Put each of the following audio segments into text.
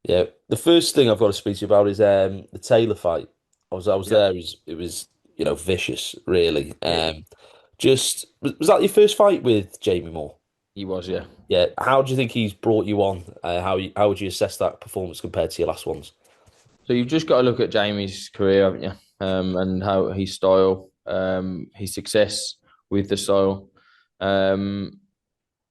Yeah, the first thing I've got to speak to you about is the Taylor fight. I was Yeah, there. It was vicious, really. yeah, Just was that your first fight with Jamie Moore? he was. Yeah. Yeah. How do you think he's brought you on? How would you assess that performance compared to your last ones? So you've just got to look at Jamie's career, haven't you? And how his style, his success with the style, um,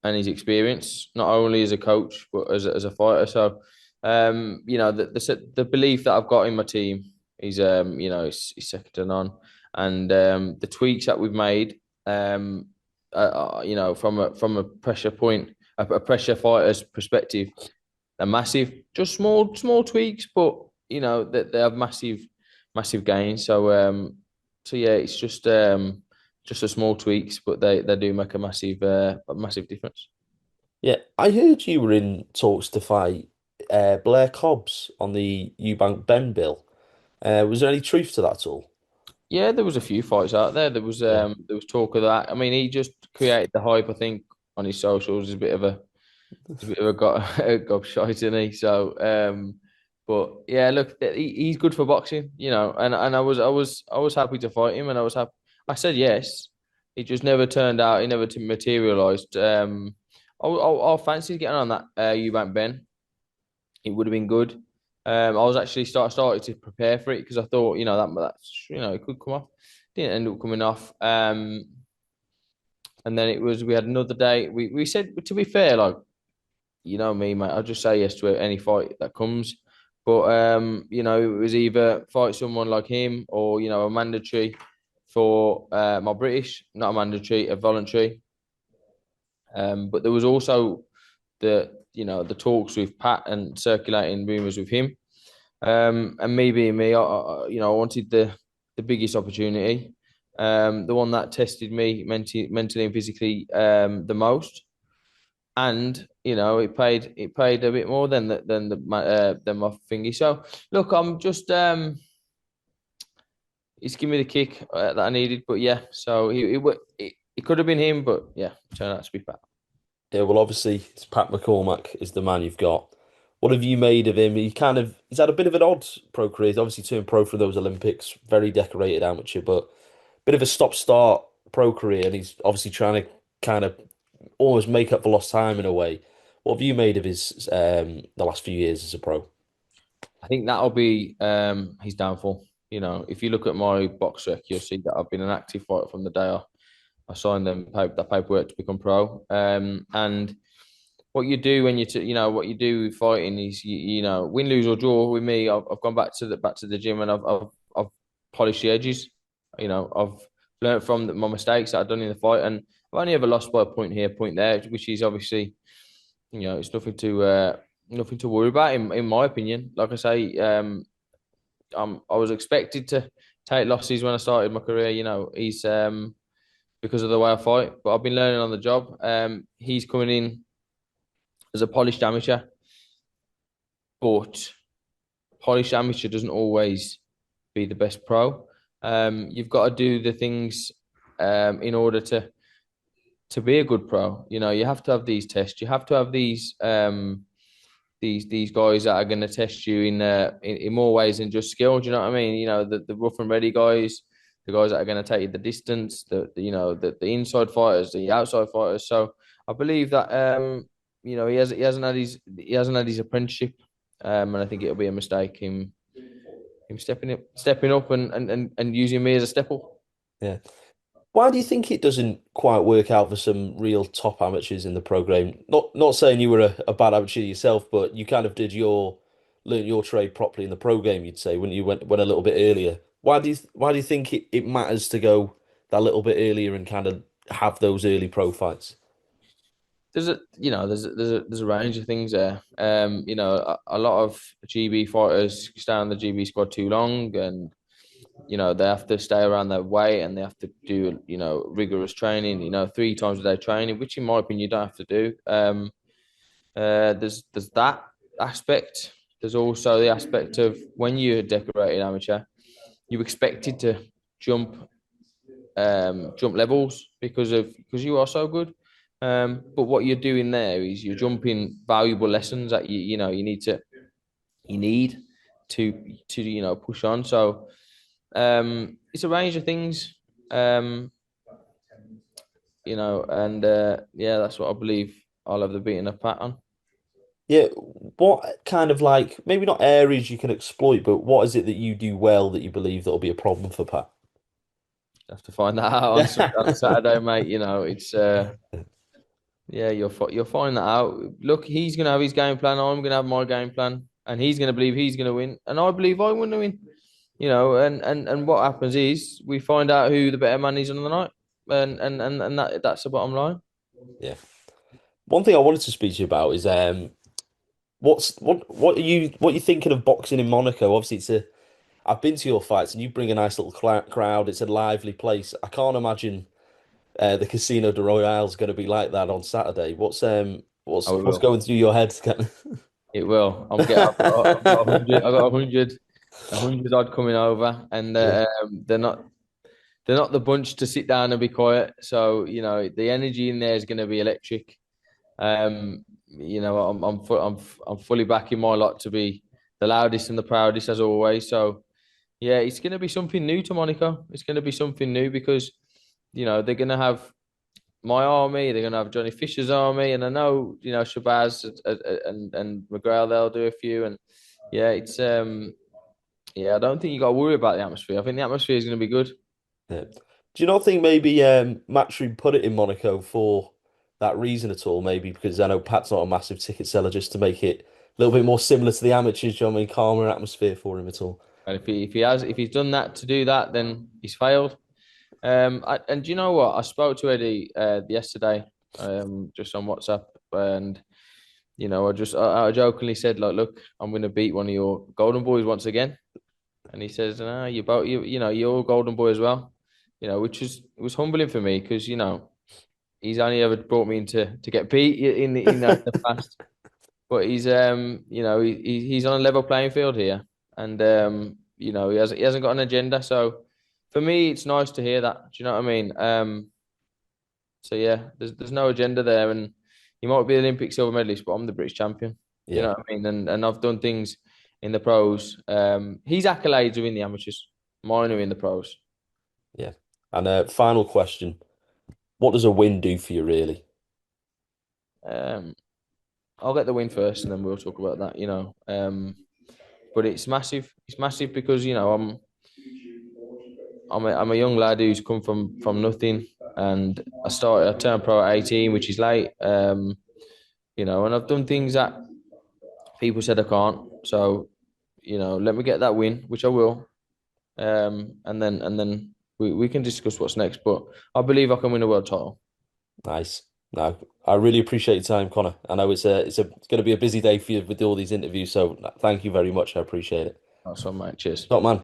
and his experience, not only as a coach but as a fighter. So, the belief that I've got in my team is, is second to none, and the tweaks that we've made, from a pressure point, a pressure fighter's perspective, are massive. Just small tweaks, but that they have massive gains. So yeah, it's just a small tweaks, but they do make a massive difference. Yeah, I heard you were in talks to fight Blair Cobbs on the Eubank Ben bill. Was there any truth to that at all? Yeah, there was a few fights out there. Yeah. There was talk of that. I mean, he just created the hype, I think, on his socials. He's a bit of a a gobshite, isn't he? So, but yeah, look, he's good for boxing, and I was happy to fight him, and I was happy. I said yes. It just never turned out. It never materialized. I fancied getting on that Eubank Ben. It would have been good. I was actually started to prepare for it because I thought, that's it could come off. Didn't end up coming off. And then we had another day. We said, to be fair, like, you know me, mate, I'll just say yes to any fight that comes. But it was either fight someone like him or, a mandatory for my British, not a mandatory, a voluntary. But there was also the talks with Pat and circulating rumors with him. And me being me, I wanted the biggest opportunity, the one that tested me mentally and physically the most, and it paid a bit more than my thingy. So look, I'm just it's given me the kick that I needed, but yeah, so it could have been him, but yeah, it turned out to be Pat. Yeah, well, obviously, it's Pat McCormack is the man you've got. What have you made of him? He's had a bit of an odd pro career. He's obviously turned pro for those Olympics, very decorated amateur, but bit of a stop-start pro career, and he's obviously trying to kind of almost make up for lost time in a way. What have you made of his the last few years as a pro? I think that'll be his downfall. If you look at my box rec, you'll see that I've been an active fighter from the day I signed that paperwork to become pro. And what you do when what you do with fighting is win, lose or draw. With me, I've gone back to the gym and I've polished the edges. I've learned from my mistakes that I've done in the fight, and I've only ever lost by a point here, point there, which is obviously it's nothing to worry about in my opinion. Like I say, I was expected to take losses when I started my career. He's because of the way I fight, but I've been learning on the job. He's coming in as a polished amateur, but polished amateur doesn't always be the best pro. You've got to do the things in order to be a good pro. You have to have these tests. You have to have these guys that are going to test you in more ways than just skill. Do you know what I mean? The rough and ready guys, the guys that are going to take you the distance, the inside fighters, the outside fighters. So I believe that he hasn't had his apprenticeship, and I think it'll be a mistake him stepping up and using me as a step up. Yeah. Why do you think it doesn't quite work out for some real top amateurs in the program? Not saying you were a bad amateur yourself, but you kind of did learn your trade properly in the pro game, you'd say, when you went a little bit earlier. Why do you think it matters to go that little bit earlier and kind of have those early pro fights? There's a range of things there. A lot of GB fighters stay on the GB squad too long, and they have to stay around their weight and they have to do rigorous training. 3 times a day training, which in my opinion you don't have to do. There's that aspect. There's also the aspect of when you're a decorated amateur, you're expected to jump jump levels because you are so good. But what you're doing there is you're jumping valuable lessons that you need to you need to push on. So it's a range of things. Um, and yeah, that's what I believe I'll have the beating of Pat on. Yeah, what kind of like maybe not areas you can exploit, but what is it that you do well that you believe that'll be a problem for Pat? Have to find that out on on Saturday, mate. It's yeah, you'll find that out. Look, he's gonna have his game plan. I'm gonna have my game plan, and he's gonna believe he's gonna win, and I believe I want to win. And what happens is we find out who the better man is on the night, and that's the bottom line. Yeah. One thing I wanted to speak to you about is what are you thinking of boxing in Monaco? Obviously, I've been to your fights and you bring a nice little crowd. It's a lively place. I can't imagine the Casino de Royale's going to be like that on Saturday. I What's will. going through your head? It will. I've got 100. I got 100. 100 odd coming over, and Yeah, they're not the bunch to sit down and be quiet. So the energy in there is going to be electric. I'm fully backing my lot to be the loudest and the proudest as always. So yeah, it's going to be something new to Monaco. It's going to be something new because they're going to have my army. They're going to have Johnny Fisher's army, and I know Shabazz and McGrail. They'll do a few, and yeah, it's yeah. I don't think you got to worry about the atmosphere. I think the atmosphere is going to be good. yeah. Do you not think maybe Matchroom put it in Monaco for that reason at all? Maybe because I know Pat's not a massive ticket seller, just to make it a little bit more similar to the amateurs. Do you know what I mean? Calmer atmosphere for him at all. And if he's done that to do that, then he's failed. And do you know what? I spoke to Eddie yesterday, just on WhatsApp, and I jokingly said like, look, I'm going to beat one of your golden boys once again, and he says, no, you're a golden boy as well, which was humbling for me because he's only ever brought me into to get beat in the past, but he's on a level playing field here, and he hasn't got an agenda, so. For me, it's nice to hear that. Do you know what I mean? So yeah, there's no agenda there, and you might be the Olympic silver medalist, but I'm the British champion. You Yeah, know what I mean? And I've done things in the pros. His accolades are in the amateurs, mine are in the pros. yeah. And final question: what does a win do for you, really? Um, I'll get the win first, and then we'll talk about that. But it's massive. It's massive because I'm a young lad who's come from nothing, and I turned pro at 18, which is late. And I've done things that people said I can't. So, let me get that win, which I will. And then we can discuss what's next. But I believe I can win a world title. Nice. No, I really appreciate your time, Connor. I know it's going to be a busy day for you with all these interviews, so thank you very much. I appreciate it. That's one, mate. Cheers. Top man.